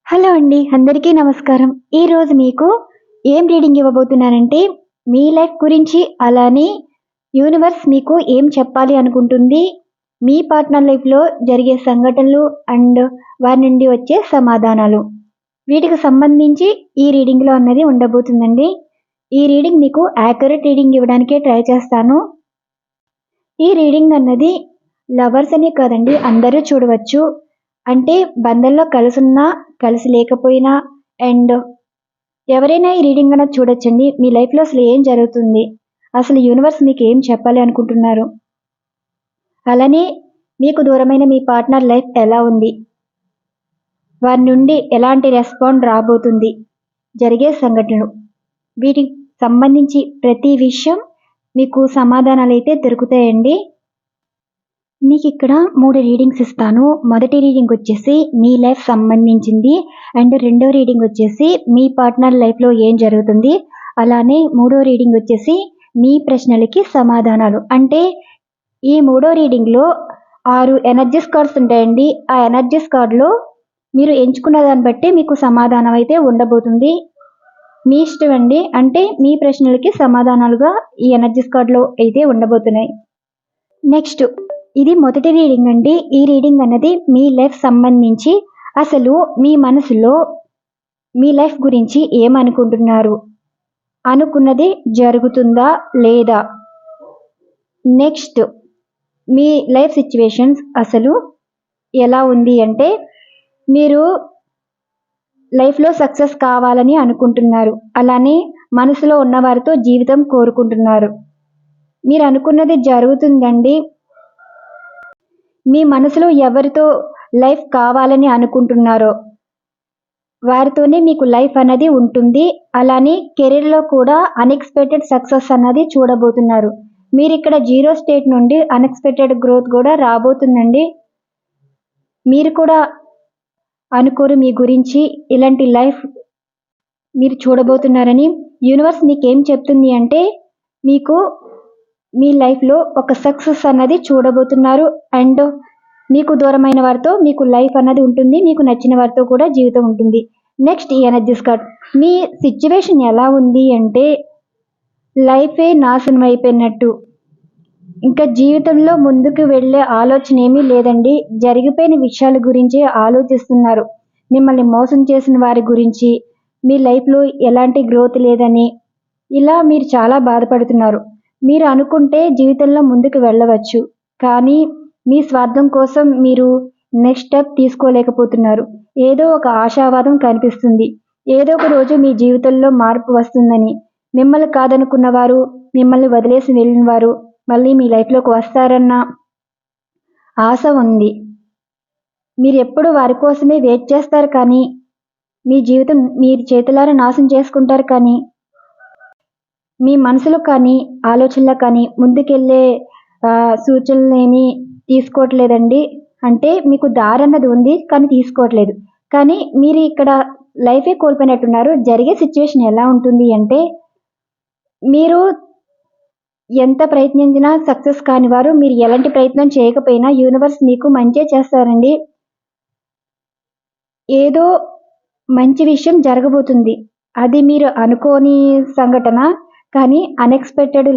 Hello అండి. అందరికీ నమస్కారం. ఈరోజు మీకు ఏం రీడింగ్ ఇవ్వబోతున్నానంటే, మీ లైఫ్ గురించి అలానే యూనివర్స్ మీకు ఏం చెప్పాలి అనుకుంటుంది, మీ పార్ట్నర్ లైఫ్‌లో జరిగే సంఘటనలు అండ్ వారి నుండి వచ్చే సమాధానాలు. వీటికి సంబంధించి ఈ రీడింగ్‌లో అన్నది ఉండబోతుందండి. ఈ రీడింగ్ మీకు యాక్యురేట్ రీడింగ్ ఇవ్వడానికే ట్రై చేస్తాను. ఈ రీడింగ్ అన్నది లవర్స్ అనే కాదండి, అందరూ చూడవచ్చు. అంటే బంధంలో కలిసున్నా, కలిసి లేకపోయినా అండ్ ఎవరైనా ఈ రీడింగ్ అన్నది చూడొచ్చండి. మీ లైఫ్‌లో అసలు ఏం జరుగుతుంది? అసలు యూనివర్స్ మీకు ఏం చెప్పాలి అనుకుంటున్నారు? అలానే మీకు దూరమైన మీ పార్ట్నర్ లైఫ్ ఎలా ఉంది? వారి నుండి ఎలాంటి రెస్పాండ్ రాబోతుంది? జరిగే సంఘటనలు. వీటికి సంబంధించి ప్రతి విషయం మీకు సమాధానాలైతే దొరుకుతాయండి. మీకిక్కడ 3 రీడింగ్స్ ఇస్తాను. మొదటి రీడింగ్ వచ్చేసి మీ లైఫ్ సంబంధించింది. అండ్ రెండో రీడింగ్ వచ్చేసి మీ పార్ట్నర్ లైఫ్‌లో ఏం జరుగుతుంది? అలానే మూడో రీడింగ్ వచ్చేసి మీ ప్రశ్నలకి సమాధానాలు. అంటే ఈ మూడో రీడింగ్‌లో 6 ఎనర్జీస్ కార్డ్స్ ఉంటాయండి. ఆ ఎనర్జీస్ కార్డ్‌లో మీరు ఎంచుకున్న దాన్ని బట్టి మీకు సమాధానం అయితే ఉండబోతుంది. మీ ఇష్టం అండి. అంటే మీ ప్రశ్నలకి సమాధానాలుగా ఈ ఎనర్జీస్ కార్డ్‌లో అయితే ఉండబోతున్నాయి. నెక్స్ట్ ఇది మొదటి రీడింగ్ అండి. ఈ రీడింగ్ అన్నది మీ లైఫ్ సంబంధించి అసలు మీ మనసులో మీ లైఫ్ గురించి ఏమనుకుంటున్నారు? అనుకున్నది జరుగుతుందా లేదా? నెక్స్ట్ మీ లైఫ్ సిట్యుయేషన్స్ అసలు ఎలా ఉంది అంటే, మీరు లైఫ్‌లో సక్సెస్ కావాలని అనుకుంటున్నారు. అలానే మనసులో ఉన్నవారితో జీవితం కోరుకుంటున్నారు. మీరు అనుకున్నది జరుగుతుందండి. మీ మనసులో ఎవరితో లైఫ్ కావాలని అనుకుంటున్నారో వారితోనే మీకు లైఫ్ అన్నది ఉంటుంది. అలానే కెరీర్‌లో కూడా అన్‌ఎక్స్‌పెక్టెడ్ సక్సెస్ అన్నది చూడబోతున్నారు. మీరిక్కడ జీరో స్టేట్ నుండి అన్‌ఎక్స్‌పెక్టెడ్ గ్రోత్ కూడా రాబోతుందండి. మీరు కూడా అనుకోరు మీ గురించి ఇలాంటి లైఫ్ మీరు చూడబోతున్నారని. యూనివర్స్ మీకేం చెప్తుంది అంటే, మీకు మీ లైఫ్‌లో ఒక సక్సెస్ అన్నది చూడబోతున్నారు. అండ్ మీకు దూరమైన వారితో మీకు లైఫ్ అన్నది ఉంటుంది. మీకు నచ్చిన వారితో కూడా జీవితం ఉంటుంది. నెక్స్ట్ ఈ ఎనర్జీస్ కార్డ్. మీ సిట్యుయేషన్ ఎలా ఉంది అంటే, లైఫే నాశనం అయిపోయినట్టు. ఇంకా జీవితంలో ముందుకు వెళ్ళే ఆలోచన ఏమీ లేదండి. జరిగిపోయిన విషయాల గురించే ఆలోచిస్తున్నారు. మిమ్మల్ని మోసం చేసిన వారి గురించి, మీ లైఫ్‌లో ఎలాంటి గ్రోత్ లేదని, ఇలా మీరు చాలా బాధపడుతున్నారు. మీరు అనుకుంటే జీవితంలో ముందుకు వెళ్ళవచ్చు. కానీ మీ స్వార్థం కోసం మీరు నెక్స్ట్ స్టెప్ తీసుకోలేకపోతున్నారు. ఏదో ఒక ఆశావాదం కనిపిస్తుంది. ఏదో ఒక రోజు మీ జీవితంలో మార్పు వస్తుందని. మిమ్మల్ని కాదనుకున్న వారు, మిమ్మల్ని వదిలేసి వెళ్ళిన వారు మళ్ళీ మీ లైఫ్‌లోకి వస్తారన్న ఆశ ఉంది. మీరెప్పుడు వారి కోసమే వెయిట్ చేస్తారు కానీ, మీ జీవితం మీరు చేతులారా నాశనం చేసుకుంటారు కానీ, మీ మనసులో కానీ, ఆలోచనలో కానీ ముందుకెళ్ళే సూచనలేమీ తీసుకోవట్లేదండి. అంటే మీకు దారన్నది ఉంది కానీ తీసుకోవట్లేదు. కానీ మీరు ఇక్కడ లైఫే కోల్పోయినట్టున్నారు. జరిగే సిట్యుయేషన్ ఎలా ఉంటుంది అంటే, మీరు ఎంత ప్రయత్నించినా సక్సెస్ కాని వారు, మీరు ఎలాంటి ప్రయత్నం చేయకపోయినా యూనివర్స్ మీకు మంచే చేస్తారండి. ఏదో మంచి విషయం జరగబోతుంది. అది మీరు అనుకోని సంఘటన. కానీ అన్‌ఎక్స్‌పెక్టెడ్‌గా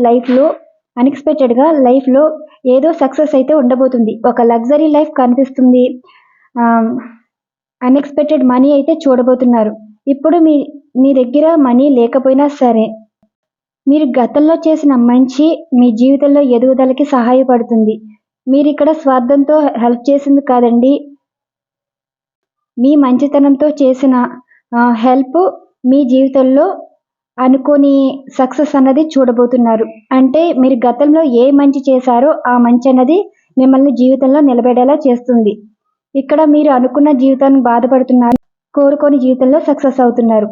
లైఫ్‌లో ఏదో సక్సెస్ అయితే ఉండబోతుంది. ఒక లగ్జరీ లైఫ్ కనిపిస్తుంది. ఆహ్, అన్‌ఎక్స్‌పెక్టెడ్ మనీ అయితే చూడబోతున్నారు. ఇప్పుడు మీ దగ్గర మనీ లేకపోయినా సరే, మీరు గతంలో చేసిన మంచి మీ జీవితంలో ఎదుగుదలకి సహాయపడుతుంది. మీరిక్కడ స్వార్థంతో హెల్ప్ చేసింది కాదండి. మీ మంచితనంతో చేసిన హెల్ప్ మీ జీవితంలో అనుకోని సక్సెస్ అన్నది చూడబోతున్నారు. అంటే మీరు గతంలో ఏ మంచి చేశారో ఆ మంచి అన్నది మిమ్మల్ని జీవితంలో నిలబడేలా చేస్తుంది. ఇక్కడ మీరు అనుకున్న జీవితాన్ని బాధపడుతున్నారు. కోరుకోని జీవితంలో సక్సెస్ అవుతున్నారు.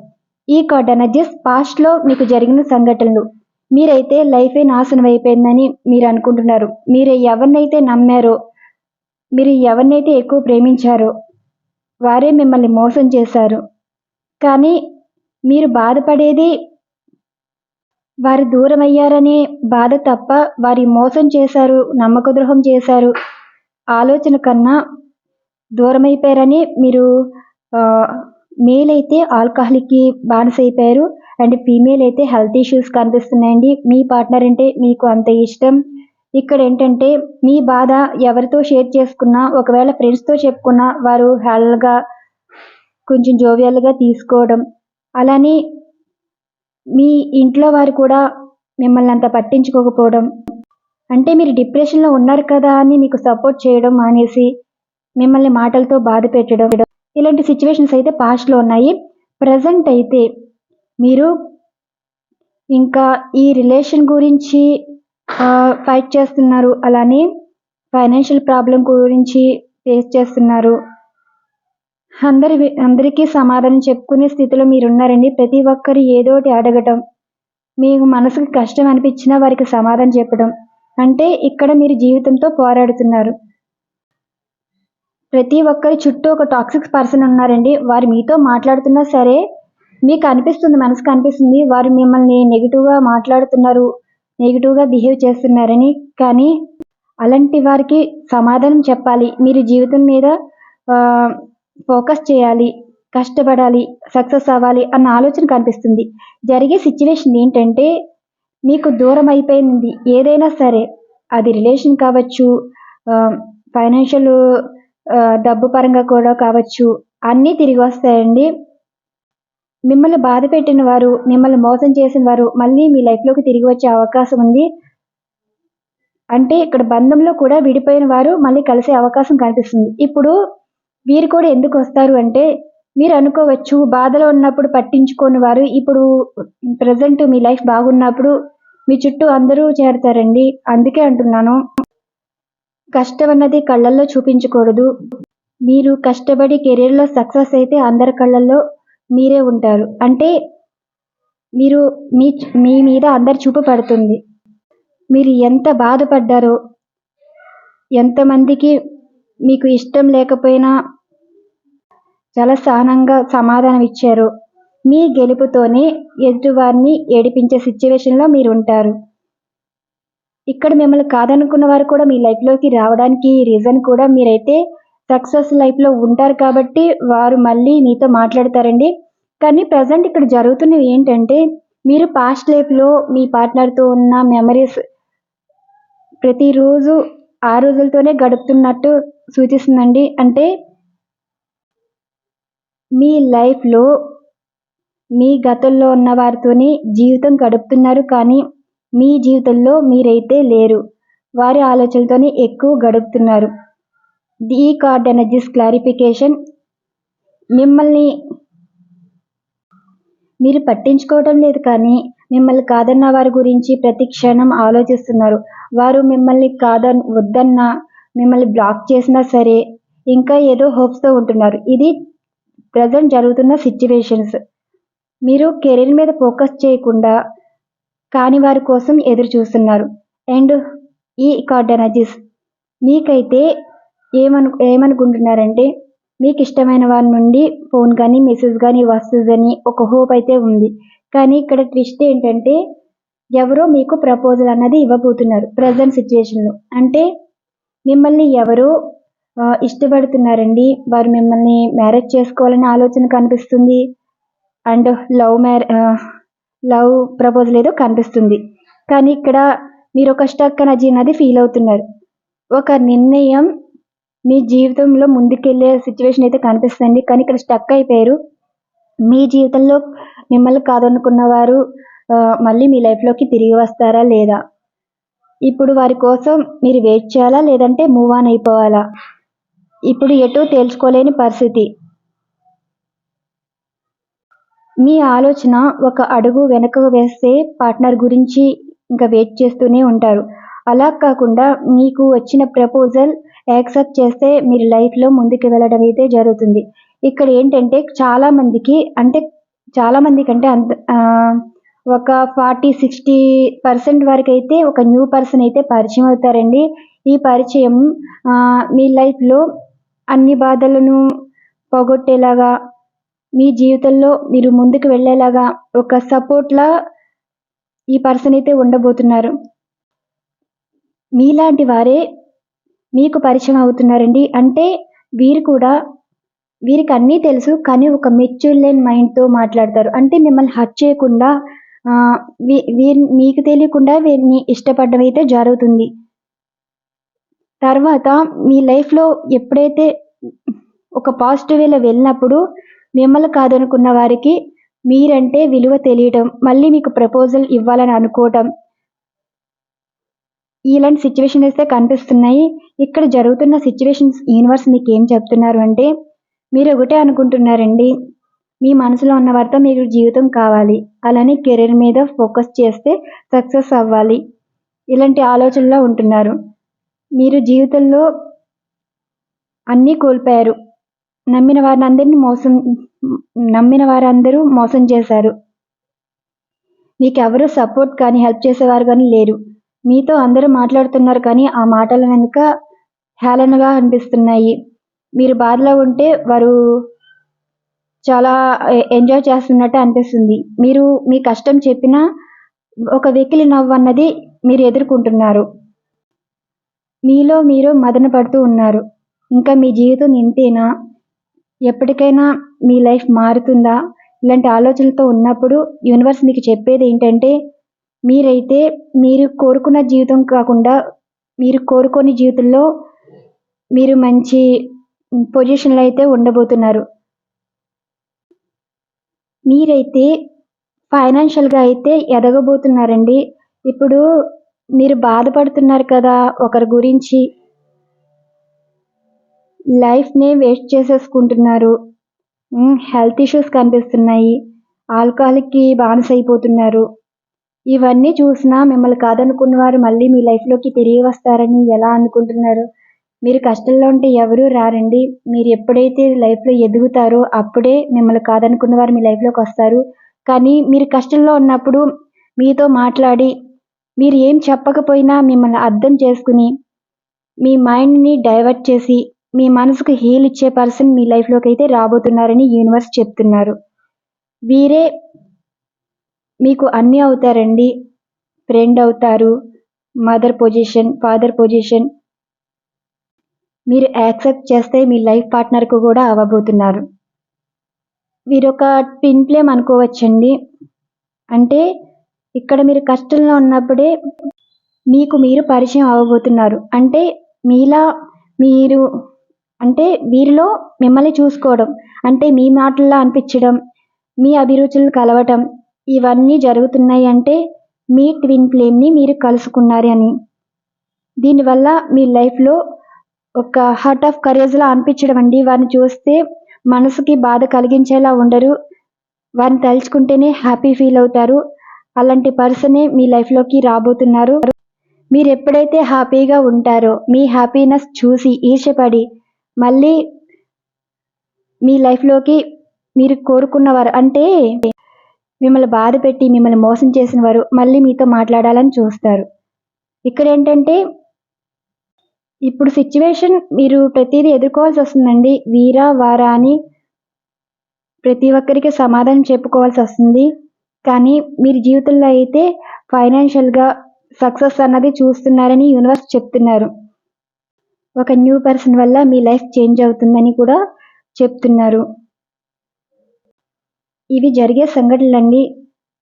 ఈ కార్డ్ ఎనర్జీస్ పాస్ట్‌లో మీకు జరిగిన సంఘటనలు. మీరైతే లైఫే నాశనం అయిపోయిందని మీరు అనుకుంటున్నారు. మీరు ఎవరినైతే నమ్మారో, మీరు ఎవరినైతే ఎక్కువ ప్రేమించారో వారే మిమ్మల్ని మోసం చేశారు. కానీ మీరు బాధపడేది వారు దూరమయ్యారనే బాధ తప్ప, వారి మోసం చేశారు, నమ్మకద్రోహం చేశారు ఆలోచన కన్నా దూరమైపోయారని మీరు మేల్ అయితే ఆల్కహాలిక్కి బానిస అయిపోయారు అండ్ ఫీమేల్ అయితే హెల్త్ ఇష్యూస్ కనిపిస్తున్నాయండి. మీ పార్ట్నర్ అంటే మీకు అంత ఇష్టం. ఇక్కడ ఏంటంటే మీ బాధ ఎవరితో షేర్ చేసుకున్నా, ఒకవేళ ఫ్రెండ్స్తో చెప్పుకున్నా వారు హెల్గా కొంచెం జోవియల్గా తీసుకోవడం, అలానే మీ ఇంట్లో వారు కూడా మిమ్మల్ని అంత పట్టించుకోకపోవడం, అంటే మీరు డిప్రెషన్లో ఉన్నారు కదా అని మీకు సపోర్ట్ చేయడం మానేసి మిమ్మల్ని మాటలతో బాధ పెట్టడం, ఇలాంటి సిచ్యువేషన్స్ అయితే పాస్ట్లో ఉన్నాయి. ప్రజెంట్ అయితే మీరు ఇంకా ఈ రిలేషన్ గురించి ఫైట్ చేస్తున్నారు, అలానే ఫైనాన్షియల్ ప్రాబ్లం గురించి ఫేస్ చేస్తున్నారు. అందరికీ సమాధానం చెప్పుకునే స్థితిలో మీరున్నారండి. ప్రతి ఒక్కరు ఏదో ఒకటి అడగటం, మీకు మనసుకు కష్టం అనిపించినా వారికి సమాధానం చెప్పడం, అంటే ఇక్కడ మీరు జీవితంతో పోరాడుతున్నారు. ప్రతి ఒక్కరి చుట్టూ ఒక టాక్సిక్ పర్సన్ ఉన్నారండి. వారు మీతో మాట్లాడుతున్నా సరే మీకు అనిపిస్తుంది, మనసుకు అనిపిస్తుంది వారు మిమ్మల్ని నెగిటివ్గా మాట్లాడుతున్నారు, నెగిటివ్గా బిహేవ్ చేస్తున్నారని. కానీ అలాంటి వారికి సమాధానం చెప్పాలి. మీరు జీవితం మీద ఫోకస్ చేయాలి, కష్టపడాలి, సక్సెస్ అవ్వాలి అన్న ఆలోచన కనిపిస్తుంది. జరిగే సిచ్యువేషన్ ఏంటంటే మీకు దూరం అయిపోయింది ఏదైనా సరే, అది రిలేషన్ కావచ్చు, ఫైనాన్షియల్ డబ్బు పరంగా కూడా కావచ్చు, అన్నీ తిరిగి వస్తాయండి. మిమ్మల్ని బాధ పెట్టిన వారు, మిమ్మల్ని మోసం చేసిన వారు మళ్ళీ మీ లైఫ్లోకి తిరిగి వచ్చే అవకాశం ఉంది. అంటే ఇక్కడ బంధంలో కూడా విడిపోయిన వారు మళ్ళీ కలిసే అవకాశం కనిపిస్తుంది. ఇప్పుడు వీరు కూడా ఎందుకు వస్తారు అంటే, మీరు అనుకోవచ్చు బాధలో ఉన్నప్పుడు పట్టించుకోని వారు ఇప్పుడు ప్రజెంట్ మీ లైఫ్ బాగున్నప్పుడు మీ చుట్టూ అందరూ చేరతారండి. అందుకే అంటున్నాను, కష్టం అన్నది కళ్ళల్లో చూపించకూడదు. మీరు కష్టపడి కెరీర్లో సక్సెస్ అయితే అందరి కళ్ళల్లో మీరే ఉంటారు. అంటే మీరు మీ మీద అందరి చూపు పడుతుంది. మీరు ఎంత బాధపడ్డారో, ఎంతమందికి మీకు ఇష్టం లేకపోయినా చాలా సహనంగా సమాధానం ఇచ్చారు. మీ గెలుపుతోనే ఎదుటివారిని ఏడిపించే సిచ్యువేషన్లో మీరు ఉంటారు. ఇక్కడ మిమ్మల్ని కాదనుకున్న వారు కూడా మీ లైఫ్లోకి రావడానికి రీజన్ కూడా మీరైతే సక్సెస్ లైఫ్లో ఉంటారు కాబట్టి వారు మళ్ళీ మీతో మాట్లాడతారండి. కానీ ప్రజెంట్ ఇక్కడ జరుగుతున్నవి ఏంటంటే, మీరు పాస్ట్ లైఫ్లో మీ పార్ట్నర్తో ఉన్న మెమరీస్ ప్రతిరోజు ఆ రోజులతోనే గడుపుతున్నట్టు సూచిస్తుందండి. అంటే మీ లైఫ్లో మీ గతంలో ఉన్న వారితోనే జీవితం గడుపుతున్నారు, కానీ మీ జీవితంలో మీరైతే లేరు. వారి ఆలోచనలతోనే ఎక్కువ గడుపుతున్నారు. ఈ కార్డ్ ఎనర్జీస్ క్లారిఫికేషన్, మిమ్మల్ని మీరు పట్టించుకోవడం లేదు, కానీ మిమ్మల్ని కాదన్న వారి గురించి ప్రతి క్షణం ఆలోచిస్తున్నారు. వారు మిమ్మల్ని వద్దన్నా, మిమ్మల్ని బ్లాక్ చేసినా సరే ఇంకా ఏదో హోప్స్తో ఉంటున్నారు. ఇది ప్రజెంట్ జరుగుతున్న సిచ్యువేషన్స్. మీరు కెరీర్ మీద ఫోకస్ చేయకుండా కాని వారి కోసం ఎదురు చూస్తున్నారు. అండ్ ఈ కార్డ్ ఎనర్జీస్ మీకైతే ఏమనుకుంటున్నారంటే, మీకు ఇష్టమైన వారి నుండి ఫోన్ కానీ మెసేజ్ కానీ వస్తుందని ఒక హోప్ అయితే ఉంది. కానీ ఇక్కడ ట్విస్ట్ ఏంటంటే, ఎవరో మీకు ప్రపోజల్ అన్నది ఇవ్వబోతున్నారు ప్రజెంట్ సిచ్యువేషన్లో. అంటే మిమ్మల్ని ఎవరో ఇష్టపడుతున్నారండి. వారు మిమ్మల్ని మ్యారేజ్ చేసుకోవాలనే ఆలోచన కనిపిస్తుంది. అండ్ లవ్ ప్రపోజల్ ఏదో కనిపిస్తుంది. కానీ ఇక్కడ మీరు ఒక స్టక్ ఎనర్జీ అన్నది ఫీల్ అవుతున్నారు. ఒక నిర్ణయం మీ జీవితంలో ముందుకెళ్ళే సిచ్యువేషన్ అయితే కనిపిస్తుంది, కానీ ఇక్కడ స్టక్ అయిపోయారు. మీ జీవితంలో మిమ్మల్ని కాదనుకున్న వారు మళ్ళీ మీ లైఫ్లోకి తిరిగి వస్తారా లేదా? ఇప్పుడు వారి కోసం మీరు వెయిట్ చేయాలా, లేదంటే మూవ్ ఆన్ అయిపోవాలా? ఇప్పుడు ఎటు తేల్చుకోలేని పరిస్థితి. మీ ఆలోచన ఒక అడుగు వెనకకు వేస్తే పార్ట్నర్ గురించి ఇంకా వెయిట్ చేస్తూనే ఉంటారు. అలా కాకుండా మీకు వచ్చిన ప్రపోజల్ యాక్సెప్ట్ చేస్తే మీరు లైఫ్లో ముందుకు వెళ్ళడం అయితే జరుగుతుంది. ఇక్కడ ఏంటంటే చాలామందికి అంటే ఒక 40-60% వరకు అయితే ఒక న్యూ పర్సన్ అయితే పరిచయం అవుతారండి. ఈ పరిచయం మీ లైఫ్లో అన్ని బాధలను పోగొట్టేలాగా, మీ జీవితంలో మీరు ముందుకు వెళ్ళేలాగా ఒక సపోర్ట్లా ఈ పర్సన్ అయితే ఉండబోతున్నారు. మీలాంటి వారే మీకు పరిచయం అవుతున్నారండి. అంటే వీరు కూడా వీరికి అన్నీ తెలుసు. కానీ ఒక మెచ్యూర్ లేని మైండ్‌తో మాట్లాడతారు. అంటే మిమ్మల్ని హర్ట్ చేయకుండా ఆహ్, మీకు తెలియకుండా వీరిని ఇష్టపడడం అయితే జరుగుతుంది. తర్వాత మీ లైఫ్‌లో ఎప్పుడైతే ఒక పాజిటివ్ వేలో వెళ్ళినప్పుడు మిమ్మల్ని కాదనుకున్న వారికి మీరంటే విలువ తెలియటం, మళ్ళీ మీకు ప్రపోజల్ ఇవ్వాలని అనుకోవటం, ఇలాంటి సిట్యుయేషన్స్ అయితే కనిపిస్తున్నాయి. ఇక్కడ జరుగుతున్న సిట్యుయేషన్స్ యూనివర్స్ మీకేం చెప్తున్నారు అంటే, మీరు ఒకటే అనుకుంటున్నారండి. మీ మనసులో ఉన్న వారితో మీకు జీవితం కావాలి. అలానే కెరీర్ మీద ఫోకస్ చేస్తే సక్సెస్ అవ్వాలి. ఇలాంటి ఆలోచనలో ఉంటున్నారు. మీరు జీవితంలో అన్నీ కోల్పోయారు. నమ్మిన వారందరూ మోసం చేశారు. మీకెవరు సపోర్ట్ కానీ, హెల్ప్ చేసేవారు గానీ లేరు. మీతో అందరూ మాట్లాడుతున్నారు కానీ, ఆ మాటల వెనుక హేళనగా అనిపిస్తున్నాయి. మీరు బాధలో ఉంటే వారు చాలా ఎంజాయ్ చేస్తున్నట్టు అనిపిస్తుంది. మీరు మీ కష్టం చెప్పినా ఒక వెకిలి నవ్వన్నది మీరు ఎదుర్కొంటున్నారు. మీలో మీరు మదన పడుతూ ఉన్నారు. ఇంకా మీ జీవితం ఇంతేనా? ఎప్పటికైనా మీ లైఫ్ మారుతుందా? ఇలాంటి ఆలోచనలతో ఉన్నప్పుడు యూనివర్స్ మీకు చెప్పేదేంటంటే, మీరైతే మీరు కోరుకున్న జీవితం కాకుండా, మీరు కోరుకోని జీవితంలో మీరు మంచి పొజిషన్‌లో అయితే ఉండబోతున్నారు. మీరైతే ఫైనాన్షియల్‌గా అయితే ఎదగబోతున్నారండి. ఇప్పుడు మీరు బాధపడుతున్నారు కదా! ఒకరి గురించి. లైఫ్‌నే వేస్ట్ చేసేసుకుంటున్నారు. హెల్త్ ఇష్యూస్ కనిపిస్తున్నాయి. ఆల్కహాల్‌కి బానిసైపోతున్నారు. ఇవన్నీ చూసినా మిమ్మల్ని కాదనుకున్న వారు మళ్ళీ మీ లైఫ్‌లోకి తిరిగి వస్తారని ఎలా అనుకుంటున్నారు? మీరు కష్టంలో ఉంటే ఎవరూ రారండి. మీరు ఎప్పుడైతే లైఫ్‌లో ఎదుగుతారో అప్పుడే మిమ్మల్ని కాదనుకున్న వారు మీ లైఫ్‌లోకొస్తారు. కానీ మీరు కష్టంలో ఉన్నప్పుడు మీతో మాట్లాడి, మీరు ఏం చెప్పకపోయినా మిమ్మల్ని అర్థం చేసుకుని, మీ మైండ్‌ని డైవర్ట్ చేసి, మీ మనసుకు హీల్ ఇచ్చే పర్సన్ మీ లైఫ్‌లోకైతే రాబోతున్నారని యూనివర్స్ చెప్తున్నారు. వీరే మీకు అన్నీ అవుతారండి. ఫ్రెండ్ అవుతారు. Mother position, father position. మీరు యాక్సెప్ట్ చేస్తే మీ లైఫ్ పార్ట్నర్‌కు కూడా అవ్వబోతున్నారు. వీరొక ట్విన్ ఫ్లేమ్ అనుకోవచ్చండి. అంటే ఇక్కడ మీరు కష్టంలో ఉన్నప్పుడే మీకు మీరు పరిచయం అవ్వబోతున్నారు. అంటే మీలా మీరు అంటే వీరిలో మిమ్మల్ని చూసుకోవడం. అంటే మీ మాటల్లా అనిపించడం, మీ అభిరుచులు కలవటం ఇవన్నీ జరుగుతున్నాయి అంటే మీ ట్విన్ ఫ్లేమ్‌ని మీరు కలుసుకున్నారు అని. దీనివల్ల మీ లైఫ్‌లో ఒక హార్ట్ ఆఫ్ కరేజ్‌లా అనిపించడం అండి. వారిని చూస్తే మనసుకి బాధ కలిగించేలా ఉండరు. వారిని తలుచుకుంటేనే హ్యాపీ ఫీల్ అవుతారు. అలాంటి పర్సనే మీ లైఫ్‌లోకి రాబోతున్నారు. మీరెప్పుడైతే హ్యాపీగా ఉంటారో, మీ హ్యాపీనెస్ చూసి ఈర్ష్యపడి మళ్ళీ మీ లైఫ్‌లోకి మీరు కోరుకున్నవారు అంటే మిమ్మల్ని బాధపెట్టి, మిమ్మల్ని మోసం చేసిన వారు మళ్ళీ మీతో మాట్లాడాలని చూస్తారు. ఇక్కడేంటంటే ఇప్పుడు సిట్యుయేషన్ మీరు ప్రతీదీ ఎదుర్కోవాల్సొస్తుందండి. వీరా, వారా అని ప్రతి ఒక్కరికి సమాధానం చెప్పుకోవాల్సొస్తుంది. కానీ మీరు జీవితంలో అయితే ఫైనాన్షియల్‌గా సక్సెస్ అన్నది చూస్తున్నారని యూనివర్స్ చెప్తున్నారు. ఒక న్యూ పర్సన్ వల్ల మీ లైఫ్ చేంజ్ అవుతుందని కూడా చెప్తున్నారు. ఇవి జరిగే సంఘటనలండి.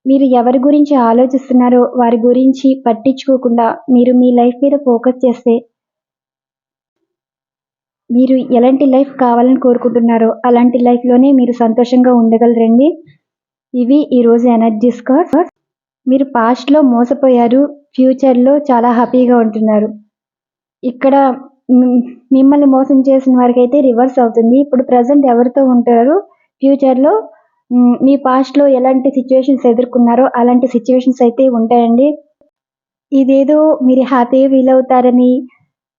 మీరు ఎవరి గురించి ఆలోచిస్తున్నారో వారి గురించి పట్టించుకోకుండా మీరు మీ లైఫ్ మీద ఫోకస్ చేస్తే మీరు ఎలాంటి లైఫ్ కావాలని కోరుకుంటున్నారో అలాంటి లైఫ్‌లోనే మీరు సంతోషంగా ఉండగలరండి. ఇవి ఈరోజు ఎనర్జీస్ కార్డ్స్. మీరు పాస్ట్‌లో మోసపోయారు. ఫ్యూచర్‌లో చాలా హ్యాపీగా ఉంటున్నారు. ఇక్కడ హ్మ్, మిమ్మల్ని మోసం చేసిన వారికైతే రివర్స్ అవుతుంది. ఇప్పుడు ప్రెజెంట్ ఎవరితో ఉంటారో ఫ్యూచర్‌లో మీ పాస్ట్‌లో ఎలాంటి సిట్యుయేషన్స్ ఎదుర్కొన్నారో అలాంటి సిట్యుయేషన్స్ అయితే ఉంటాయండి. ఇదేదో మీరు హ్యాపీగా ఫీల్ అవుతారని,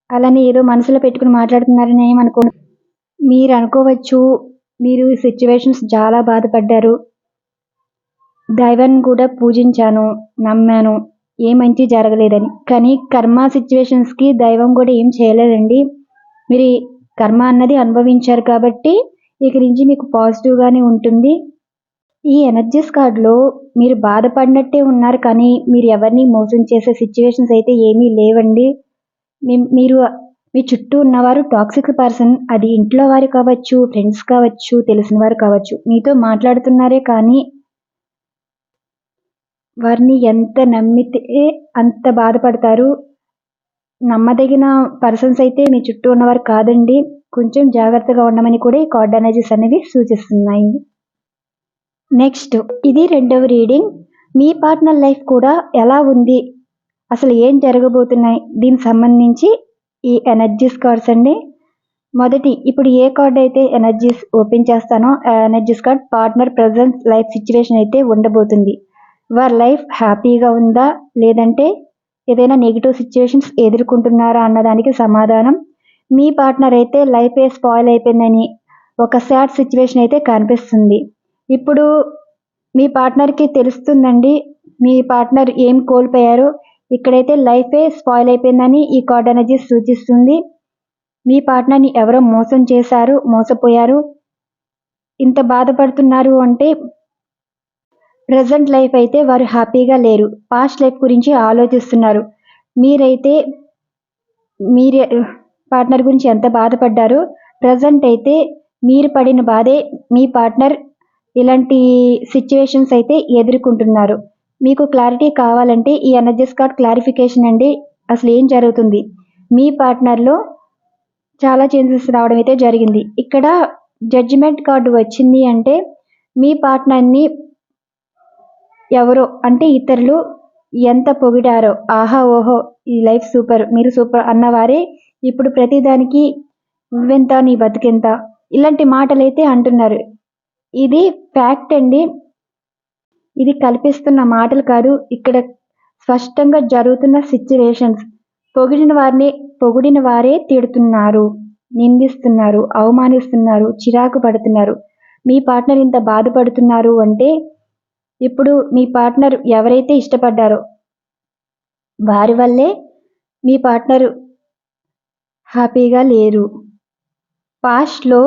అలానే ఏదో మనసులో పెట్టుకొని మాట్లాడుతున్నారని ఏమనుకోను. మీరు అనుకోవచ్చు, మీరు ఈ సిట్యుయేషన్స్ చాలా బాధపడ్డారు. దైవాన్ని కూడా పూజించాను, నమ్మాను. ఏ మంచి జరగలేదని. కానీ కర్మ సిట్యుయేషన్స్‌కి దైవం కూడా ఏం చేయలేదండి. మీరు ఈ కర్మ అన్నది అనుభవించారు కాబట్టి ఇక నుంచి మీకు పాజిటివ్‌గానే ఉంటుంది. ఈ ఎనర్జీస్ కార్డ్‌లో మీరు బాధపడినట్టే ఉన్నారు కానీ మీరు ఎవరిని మోసం చేసే సిట్యుయేషన్స్ అయితే ఏమీ లేవండి. మీరు మీ చుట్టూ ఉన్నవారు టాక్సిక్ పర్సన్. అది ఇంట్లో వారు కావచ్చు, ఫ్రెండ్స్ కావచ్చు, తెలిసిన వారు కావచ్చు. మీతో మాట్లాడుతున్నారే కానీ వారిని ఎంత నమ్మితే అంత బాధపడతారు. నమ్మదగిన పర్సన్స్ అయితే మీ చుట్టూ ఉన్నవారు కాదండి. కొంచెం జాగ్రత్తగా ఉండమని కూడా ఈ కార్డ్ ఎనర్జీస్ అనేవి సూచిస్తున్నాయి. నెక్స్ట్ ఇది రెండవ రీడింగ్. మీ పార్ట్నర్ లైఫ్ కూడా ఎలా ఉంది, అసలు ఏం జరగబోతున్నాయి, దీనికి సంబంధించి ఈ ఎనర్జీస్ కార్డ్స్ అండి. మొదటి ఇప్పుడు ఏ కార్డ్ అయితే ఎనర్జీస్ ఓపెన్ చేస్తానో ఆ energies card partner present life situation అయితే ఉండబోతుంది. వారి లైఫ్ హ్యాపీగా ఉందా లేదంటే ఏదైనా నెగిటివ్ సిచ్యువేషన్స్ ఎదుర్కొంటున్నారా అన్నదానికి సమాధానం. మీ పార్ట్నర్ అయితే లైఫ్ స్పాయిల్ అయిపోయిందని ఒక సాడ్ సిచ్యువేషన్ అయితే కనిపిస్తుంది. ఇప్పుడు మీ పార్ట్నర్కి తెలుస్తుందండి మీ పార్ట్నర్ ఏం కోల్పోయారో. ఇక్కడైతే లైఫే స్పాయిల్ అయిపోయిందని ఈ కార్డ్ ఎనర్జీ సూచిస్తుంది. మీ పార్ట్నర్ని ఎవరో మోసం చేశారు, మోసపోయారు, ఇంత బాధపడుతున్నారు అంటే ప్రజెంట్ లైఫ్ అయితే వారు హ్యాపీగా లేరు. పాస్ట్ లైఫ్ గురించి ఆలోచిస్తున్నారు. మీరైతే మీరే పార్ట్నర్ గురించి ఎంత బాధపడ్డారో ప్రజెంట్ అయితే మీరు పడిన బాధే మీ పార్ట్నర్ ఇలాంటి సిచ్యువేషన్స్ అయితే ఎదుర్కొంటున్నారు. మీకు క్లారిటీ కావాలంటే ఈ ఎనర్జీస్ కార్డ్ క్లారిఫికేషన్ అండి. అసలు ఏం జరుగుతుంది, మీ పార్ట్నర్లో చాలా చేంజెస్ రావడం అయితే జరిగింది. ఇక్కడ జడ్జిమెంట్ కార్డు వచ్చింది అంటే మీ పార్ట్నర్ని ఎవరో అంటే ఇతరులు ఎంత పొగిడారో, ఆహా ఓహో ఈ లైఫ్ సూపర్, మీరు సూపర్ అన్నవారే ఇప్పుడు ప్రతిదానికి నువ్వెంత, నీ బతికెంత, ఇలాంటి మాటలైతే అంటున్నారు. ఇది ఫ్యాక్ట్ అండి. ఇది కల్పిస్తున్న మాటలు కాదు. ఇక్కడ స్పష్టంగా జరుగుతున్న సిచ్యువేషన్స్. పొగిడిన వారే తిడుతున్నారు, నిందిస్తున్నారు, అవమానిస్తున్నారు, చిరాకు పడుతున్నారు. మీ పార్ట్నర్ ఇంత బాధపడుతున్నారు అంటే ఇప్పుడు మీ పార్ట్నర్ ఎవరైతే ఇష్టపడ్డారో వారి వల్లే మీ పార్ట్నర్ హ్యాపీగా లేరు. పాస్ట్లో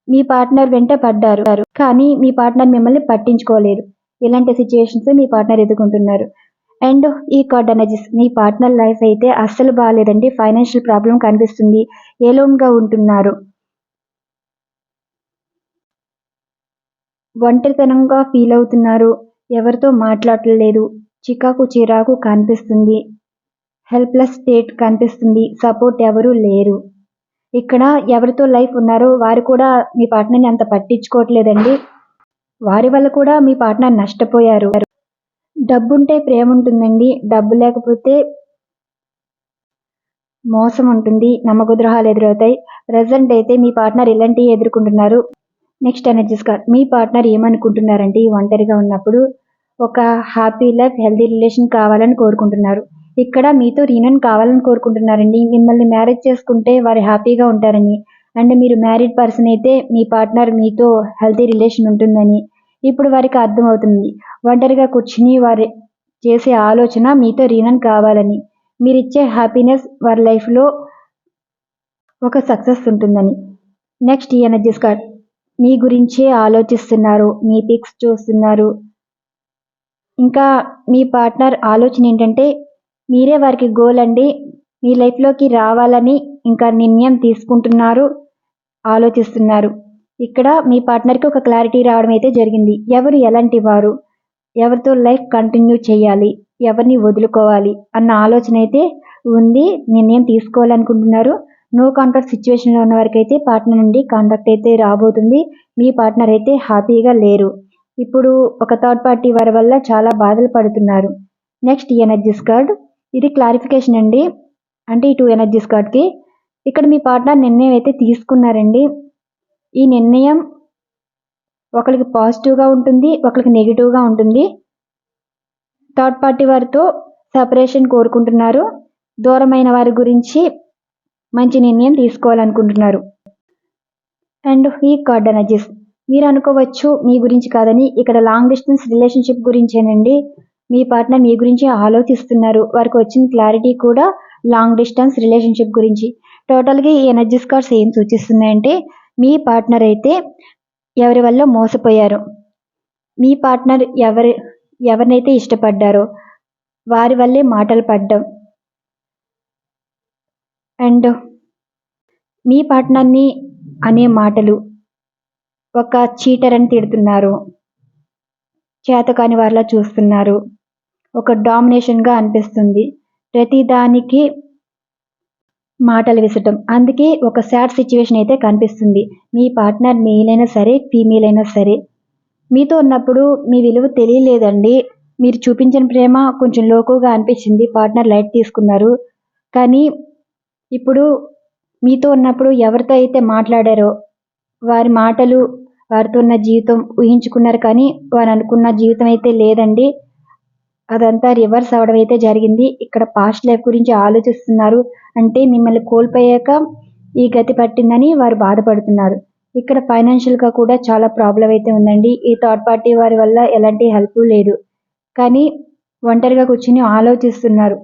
మీ పార్ట్నర్ వెంట పడ్డారు కానీ మీ పార్ట్నర్ మిమ్మల్ని పట్టించుకోలేదు. ఇలాంటి సిచ్యువేషన్స్ మీ పార్ట్నర్ ఎదుర్కొంటున్నారు. అండ్ ఈ కార్డ్ ఎనర్జీస్ మీ పార్ట్నర్ లైఫ్ అయితే అస్సలు బాగాలేదండి. ఫైనాన్షియల్ ప్రాబ్లం కనిపిస్తుంది, ఏలోన్గా ఉంటున్నారు, ఒంటరితనంగా ఫీల్ అవుతున్నారు, ఎవరితో మాట్లాడలేదు, చిరాకు కనిపిస్తుంది, హెల్ప్లెస్ స్టేట్ కనిపిస్తుంది, సపోర్ట్ ఎవరు లేరు. ఇక్కడ ఎవరితో లైఫ్ ఉన్నారో వారు కూడా మీ పార్ట్నర్ని అంత పట్టించుకోవట్లేదండి. వారి వల్ల కూడా మీ పార్ట్నర్ నష్టపోయారు. డబ్బుంటే ప్రేమ ఉంటుందండి, డబ్బు లేకపోతే మోసం ఉంటుంది, నమ్మకద్రోహాలు ఎదురవుతాయి. ప్రజెంట్ అయితే మీ పార్ట్నర్ ఇలాంటివి ఎదుర్కొంటున్నారు. Next energies card. మీ పార్ట్నర్ ఏమనుకుంటున్నారంటే ఈ ఒంటరిగా ఉన్నప్పుడు ఒక హ్యాపీ లైఫ్, హెల్తీ రిలేషన్ కావాలని కోరుకుంటున్నారు. ఇక్కడ మీతో రీయూనియన్ కావాలని కోరుకుంటున్నారండి. మిమ్మల్ని మ్యారేజ్ చేసుకుంటే వారు హ్యాపీగా ఉంటారని. అండ్ మీరు మ్యారీడ్ పర్సన్ అయితే మీ పార్ట్నర్ మీతో హెల్తీ రిలేషన్ ఉంటుందని ఇప్పుడు వారికి అర్థమవుతుంది. ఒంటరిగా కూర్చుని వారు చేసే ఆలోచన మీతో రీయూనియన్ కావాలని, మీరిచ్చే హ్యాపీనెస్ వారి లైఫ్లో ఒక సక్సెస్ ఉంటుందని. నెక్స్ట్ ఈ ఎనర్జీస్ కార్డ్. మీ గురించే ఆలోచిస్తున్నారు, మీ పిక్స్ చూస్తున్నారు. ఇంకా మీ పార్ట్నర్ ఆలోచన ఏంటంటే మీరే వారికి గోల్ అండి. మీ లైఫ్లోకి రావాలని ఇంకా నిర్ణయం తీసుకుంటున్నారు, ఆలోచిస్తున్నారు. ఇక్కడ మీ పార్ట్నర్కి ఒక క్లారిటీ రావడం అయితే జరిగింది. ఎవరు ఎలాంటి వారు, ఎవరితో లైఫ్ కంటిన్యూ చేయాలి, ఎవరిని వదులుకోవాలి అన్న ఆలోచన అయితే ఉంది. నిర్ణయం తీసుకోవాలనుకుంటున్నారు. నో కాంటాక్ట్ సిచ్యువేషన్లో ఉన్న వారికి అయితే పార్ట్నర్ నుండి కాంటాక్ట్ అయితే రాబోతుంది. మీ పార్ట్నర్ అయితే హ్యాపీగా లేరు. ఇప్పుడు ఒక థర్డ్ పార్టీ వారి వల్ల చాలా బాధలు పడుతున్నారు. నెక్స్ట్ ఈ ఎనర్జీస్ కార్డ్. ఇది క్లారిఫికేషన్ అండి. అంటే ఈ 2 ఎనర్జీస్ కార్డ్కి ఇక్కడ మీ పార్ట్నర్ నిర్ణయం అయితే తీసుకున్నారండి. ఈ నిర్ణయం ఒకరికి పాజిటివ్గా ఉంటుంది, ఒకరికి నెగిటివ్గా ఉంటుంది. థర్డ్ పార్టీ వారితో సెపరేషన్ కోరుకుంటున్నారు. దూరమైన వారి గురించి మంచి నిర్ణయం తీసుకోవాలనుకుంటున్నారు. అండ్ ఈ కార్డ్ ఎనర్జీస్. మీరు అనుకోవచ్చు మీ గురించి కాదని, ఇక్కడ లాంగ్ డిస్టెన్స్ రిలేషన్షిప్ గురించేనండి. మీ పార్ట్నర్ మీ గురించి ఆలోచిస్తున్నారు. వారికి వచ్చిన క్లారిటీ కూడా లాంగ్ డిస్టెన్స్ రిలేషన్షిప్ గురించి. టోటల్గా ఈ ఎనర్జీస్ కార్డ్స్ ఏం సూచిస్తున్నాయంటే మీ పార్ట్నర్ అయితే ఎవరి వల్ల మోసపోయారు, మీ పార్ట్నర్ ఎవరినైతే ఇష్టపడ్డారో వారి వల్లే మాటలు పడ్డం, అండ్ మీ పార్ట్నర్ని అనే మాటలు ఒక చీటర్ అని తిడుతున్నారు, చేతకాని వారిలా చూస్తున్నారు, ఒక డామినేషన్గా అనిపిస్తుంది, ప్రతిదానికి మాటలు విసటం. అందుకే ఒక సాడ్ సిచ్యువేషన్ అయితే కనిపిస్తుంది. మీ పార్ట్నర్ మేల్ అయినా సరే, ఫీమేల్ అయినా సరే, మీతో ఉన్నప్పుడు మీ విలువ తెలియలేదండి. మీరు చూపించిన ప్రేమ కొంచెం లోకుగా అనిపించింది, పార్ట్నర్ లైట్ తీసుకున్నారు. కానీ ఇప్పుడు మీతో ఉన్నప్పుడు ఎవరితో అయితే మాట్లాడారో వారి మాటలు, వారితో ఉన్న జీవితం ఊహించుకున్నారు, కానీ వారు అనుకున్న జీవితం అయితే లేదండి. అదంతా రివర్స్ అవడం అయితే జరిగింది. ఇక్కడ పాస్ట్ లైఫ్ గురించి ఆలోచిస్తున్నారు. అంటే మిమ్మల్ని కోల్పోయాక ఈ గతి పట్టిందని వారు బాధపడుతున్నారు. ఇక్కడ ఫైనాన్షియల్గా కూడా చాలా ప్రాబ్లం అయితే ఉందండి. ఈ థర్డ్ పార్టీ వారి వల్ల ఎలాంటి హెల్ప్ లేదు. కానీ ఒంటరిగా కూర్చుని ఆలోచిస్తున్నారు.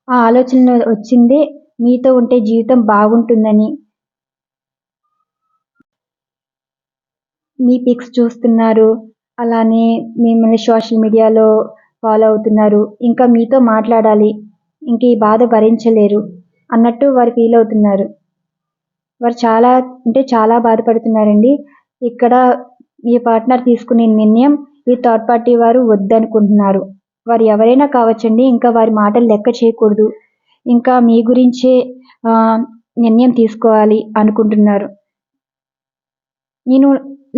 ఆ ఆలోచన వచ్చిందే మీతో ఉంటే జీవితం బాగుంటుందని. మీ పిక్స్ చూస్తున్నారు, అలానే మిమ్మల్ని సోషల్ మీడియాలో ఫాలో అవుతున్నారు. ఇంకా మీతో మాట్లాడాలి, ఇంక ఈ బాధ భరించలేరు అన్నట్టు వారు ఫీల్ అవుతున్నారు. వారు చాలా అంటే చాలా బాధపడుతున్నారండి. ఇక్కడ మీ పార్ట్నర్ తీసుకునే నిర్ణయం ఈ థర్డ్ పార్టీ వారు వద్దనుకుంటున్నారు. వారు ఎవరైనా కావచ్చండి, ఇంకా వారి మాటలు లెక్క చేయకూడదు. ఇంకా మీ గురించే నిర్ణయం తీసుకోవాలి అనుకుంటున్నారు. నేను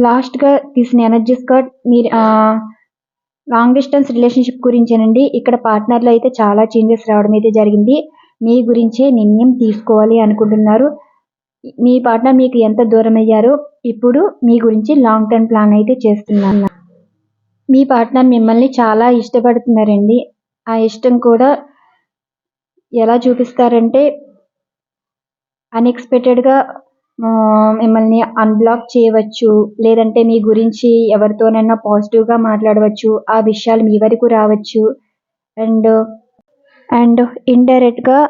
లాస్ట్గా తీసిన ఎనర్జీస్ కార్డ్ మీరు లాంగ్ డిస్టెన్స్ రిలేషన్షిప్ గురించేనండి. ఇక్కడ పార్ట్నర్లో అయితే చాలా చేంజెస్ రావడం అయితే జరిగింది. మీ గురించే నిర్ణయం తీసుకోవాలి అనుకుంటున్నారు. మీ పార్ట్నర్ మీకు ఎంత దూరం అయ్యారో ఇప్పుడు మీ గురించి లాంగ్ టర్మ్ ప్లాన్ అయితే చేస్తున్నారు. మీ పార్ట్నర్ మిమ్మల్ని చాలా ఇష్టపడుతున్నారండి. ఆ ఇష్టం కూడా ఎలా చూపిస్తారంటే అన్ఎక్స్పెక్టెడ్గా మిమ్మల్ని అన్బ్లాక్ చేయవచ్చు, లేదంటే మీ గురించి ఎవరితోనైనా పాజిటివ్గా మాట్లాడవచ్చు, ఆ విషయాలు మీ వరకు రావచ్చు. అండ్ ఇండైరెక్ట్గా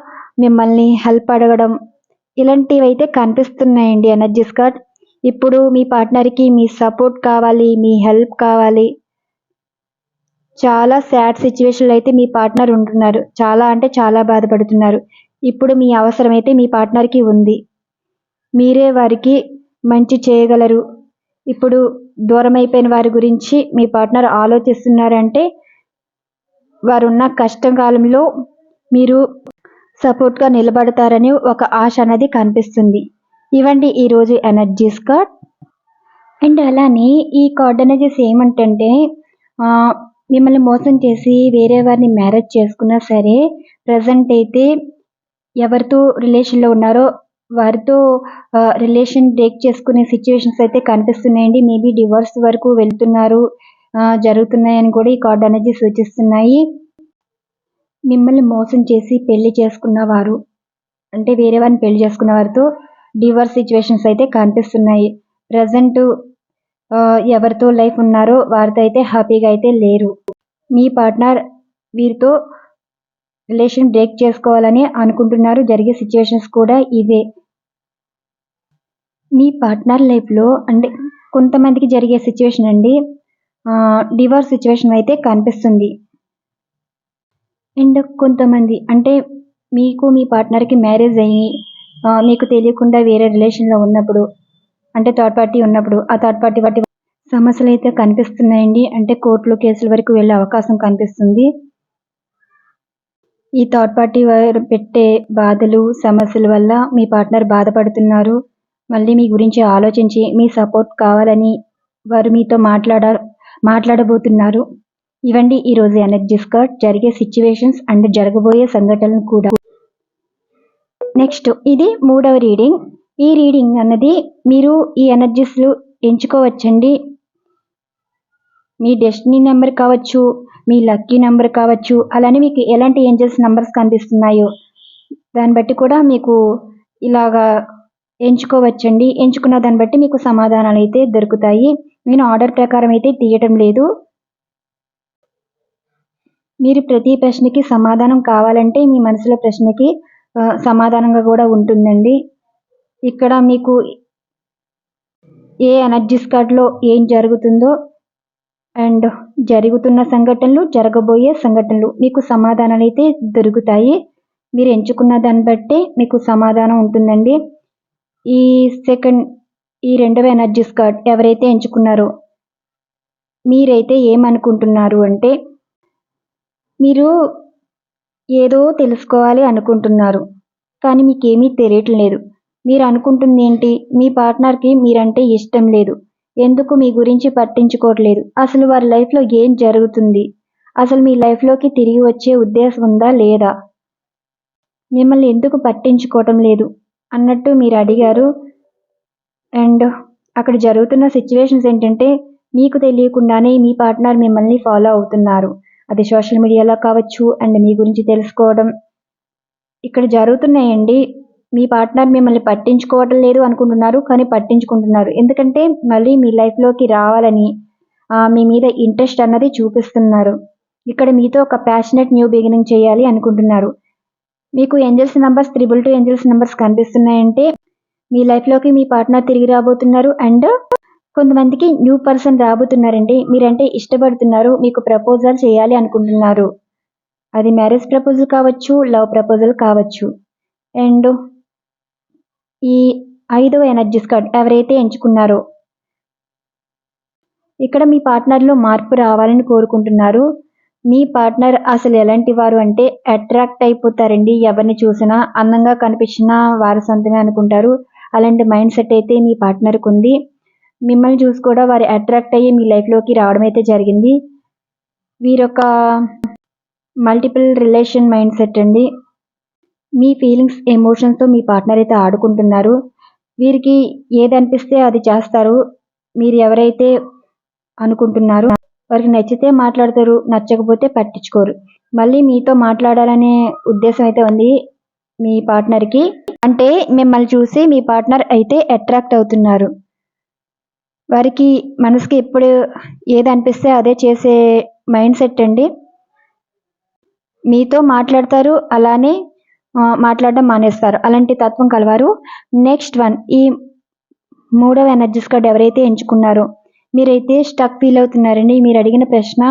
మిమ్మల్ని హెల్ప్ అడగడం, ఇలాంటివి అయితే కనిపిస్తున్నాయండి ఎనర్జీస్ కార్డ్. ఇప్పుడు మీ పార్ట్నర్కి మీ సపోర్ట్ కావాలి, మీ హెల్ప్ కావాలి. చాలా సాడ్ సిచ్యువేషన్లో అయితే మీ పార్ట్నర్ ఉంటున్నారు. చాలా అంటే చాలా బాధపడుతున్నారు. ఇప్పుడు మీ అవసరం అయితే మీ పార్ట్నర్కి ఉంది. మీరే వారికి మంచి చేయగలరు. ఇప్పుడు దూరం అయిపోయిన వారి గురించి మీ పార్ట్నర్ ఆలోచిస్తున్నారంటే వారున్న కష్టం కాలంలో మీరు సపోర్ట్గా నిలబడతారని ఒక ఆశ అనేది కనిపిస్తుంది. ఇవండి ఈరోజు ఎనర్జీస్ కార్డ్. అండ్ అలానే ఈ కార్డ్ ఎనర్జీస్ ఏమంటే మిమ్మల్ని మోసం చేసి వేరే వారిని మ్యారేజ్ చేసుకున్నా సరే, ప్రజెంట్ అయితే ఎవరితో రిలేషన్లో ఉన్నారో వారితో రిలేషన్ బ్రేక్ చేసుకునే సిచ్యువేషన్స్ అయితే కనిపిస్తున్నాయండి. మేబీ డివోర్స్ వరకు వెళ్తున్నారు, జరుగుతున్నాయని కూడా ఈ కార్డ్ అనేది సూచిస్తున్నాయి. మిమ్మల్ని మోసం చేసి పెళ్లి చేసుకున్న వారు, అంటే వేరే వారిని పెళ్లి చేసుకున్న వారితో డివోర్స్ సిచ్యువేషన్స్ అయితే కనిపిస్తున్నాయి. ప్రజెంట్ ఎవరితో లైఫ్ ఉన్నారో వారితో అయితే హ్యాపీగా అయితే లేరు. మీ పార్ట్నర్ వీరితో రిలేషన్ బ్రేక్ చేసుకోవాలని అనుకుంటున్నారు. జరిగే సిచ్యువేషన్స్ కూడా ఇవే. మీ పార్ట్నర్ లైఫ్లో అంటే కొంతమందికి జరిగే సిచ్యువేషన్ అండి, డివోర్స్ సిచ్యువేషన్ అయితే కనిపిస్తుంది. అండ్ కొంతమంది అంటే మీకు మీ పార్ట్నర్కి మ్యారేజ్ అయ్యి మీకు తెలియకుండా వేరే రిలేషన్లో ఉన్నప్పుడు, అంటే థర్డ్ పార్టీ ఉన్నప్పుడు ఆ థర్డ్ పార్టీ వాటి సమస్యలు అయితే కనిపిస్తున్నాయండి. అంటే కోర్టులో కేసుల వరకు వెళ్ళే అవకాశం కనిపిస్తుంది. ఈ థర్డ్ పార్టీ వారు పెట్టే బాధలు, సమస్యల వల్ల మీ పార్ట్నర్ బాధపడుతున్నారు. మళ్ళీ మీ గురించి ఆలోచించి మీ సపోర్ట్ కావాలని వారు మీతో మాట్లాడబోతున్నారు. ఇవండి ఈరోజు ఎనర్జీస్ కార్డ్, జరిగే సిచ్యువేషన్స్ అండ్ జరగబోయే సంఘటనలు కూడా. నెక్స్ట్ ఇది 3వ రీడింగ్. ఈ రీడింగ్ అన్నది మీరు ఈ ఎనర్జీస్లు ఎంచుకోవచ్చండి. మీ డెస్టినీ నెంబర్ కావచ్చు, మీ లక్కీ నెంబర్ కావచ్చు, అలానే మీకు ఎలాంటి ఏంజల్స్ నెంబర్స్ కనిపిస్తున్నాయో దాన్ని బట్టి కూడా మీకు ఇలాగా ఎంచుకోవచ్చండి. ఎంచుకున్న దాన్ని బట్టి మీకు సమాధానాలు అయితే దొరుకుతాయి. నేను ఆర్డర్ ప్రకారం అయితే తీయటం లేదు. మీరు ప్రతి ప్రశ్నకి సమాధానం కావాలంటే మీ మనసులో ప్రశ్నకి సమాధానంగా కూడా ఉంటుందండి. ఇక్కడ మీకు ఏ ఎనర్జీస్ కార్డ్లో ఏం జరుగుతుందో అండ్ జరుగుతున్న సంఘటనలు, జరగబోయే సంఘటనలు మీకు సమాధానాలు అయితే దొరుకుతాయి. మీరు ఎంచుకున్న దాన్ని బట్టి మీకు సమాధానం ఉంటుందండి. ఈ ఈ రెండవ ఎనర్జీస్ కార్డ్ ఎవరైతే ఎంచుకున్నారో మీరైతే ఏమనుకుంటున్నారు అంటే, మీరు ఏదో తెలుసుకోవాలి అనుకుంటున్నారు. కానీ మీకేమీ తెలియట్లేదు. మీరు అనుకుంటుంది ఏంటి? మీ పార్ట్నర్‌కి మీరంటే ఇష్టం లేదు. ఎందుకు మీ గురించి పట్టించుకోవట్లేదు. అసలు వారి లైఫ్‌లో ఏం జరుగుతుంది? అసలు మీ లైఫ్‌లోకి తిరిగి వచ్చే ఉద్దేశం ఉందా లేదా? మిమ్మల్ని ఎందుకు పట్టించుకోవటం లేదు అన్నట్టు మీరు అడిగారు. అండ్ అక్కడ జరుగుతున్న సిట్యుయేషన్స్ ఏంటంటే, మీకు తెలియకుండానే మీ పార్ట్నర్ మిమ్మల్ని ఫాలో అవుతున్నారు. అది సోషల్ మీడియాలో కావచ్చు అండ్ మీ గురించి తెలుసుకోవడం ఇక్కడ జరుగుతున్నాయండి. మీ పార్ట్నర్ మిమ్మల్ని పట్టించుకోవటం లేదు అనుకుంటున్నారు. కానీ పట్టించుకుంటున్నారు. ఎందుకంటే మళ్ళీ మీ లైఫ్‌లోకి రావాలని మీ మీద ఇంట్రెస్ట్ అన్నది చూపిస్తున్నారు. ఇక్కడ మీతో ఒక ప్యాషనేట్ న్యూ బిగినింగ్ చేయాలి అనుకుంటున్నారు. మీకు ఏంజెల్స్ నంబర్స్ 222 ఏంజెల్స్ నంబర్స్ కనిపిస్తున్నాయంటే మీ లైఫ్‌లోకి మీ పార్ట్నర్ తిరిగి రాబోతున్నారు. అండ్ కొంతమందికి న్యూ పర్సన్ రాబోతున్నారండి. మీరంటే ఇష్టపడుతున్నారు. మీకు ప్రపోజల్ చేయాలి అనుకుంటున్నారు. అది మ్యారేజ్ ప్రపోజల్ కావచ్చు, లవ్ ప్రపోజల్ కావచ్చు. అండ్ ఈ 5వ ఎనర్జీస్ కార్డ్ ఎవరైతే ఎంచుకున్నారో ఇక్కడ మీ పార్ట్నర్‌లో మార్పు రావాలని కోరుకుంటున్నారు. మీ పార్ట్నర్ అసలు ఎలాంటి వారు అంటే అట్రాక్ట్ అయిపోతారండి. ఎవరిని చూసినా అందంగా కనిపించినా వారి సొంతమే అనుకుంటారు. అలాంటి మైండ్ సెట్ అయితే మీ పార్ట్నర్‌కి ఉంది. మిమ్మల్ని చూసి కూడా వారు అట్రాక్ట్ అయ్యి మీ లైఫ్‌లోకి రావడం అయితే జరిగింది. వీరొక మల్టిపుల్ రిలేషన్ మైండ్ సెట్ అండి. మీ ఫీలింగ్స్, ఎమోషన్స్‌తో మీ పార్ట్నర్ అయితే ఆడుకుంటున్నారు. వీరికి ఏదనిపిస్తే అది చేస్తారు. మీరు ఎవరైతే అనుకుంటున్నారో వారికి నచ్చితే మాట్లాడతారు. నచ్చకపోతే పట్టించుకోరు. మళ్ళీ మీతో మాట్లాడాలనే ఉద్దేశం అయితే ఉంది మీ పార్ట్నర్‌కి. అంటే మిమ్మల్ని చూసి మీ పార్ట్నర్ అయితే అట్రాక్ట్ అవుతున్నారు. వారికి మనసుకి ఎప్పుడు ఏదనిపిస్తే అదే చేసే మైండ్ సెట్ అండి. మీతో మాట్లాడతారు. అలానే మాట్లాడడం మానేస్తారు. అలాంటి తత్వం కలవారు. నెక్స్ట్ వన్ ఈ 3వ ఎనర్జీస్ కార్డ్ ఎవరైతే ఎంచుకున్నారో మీరైతే స్టక్ ఫీల్ అవుతున్నారండి. మీరు అడిగిన ప్రశ్న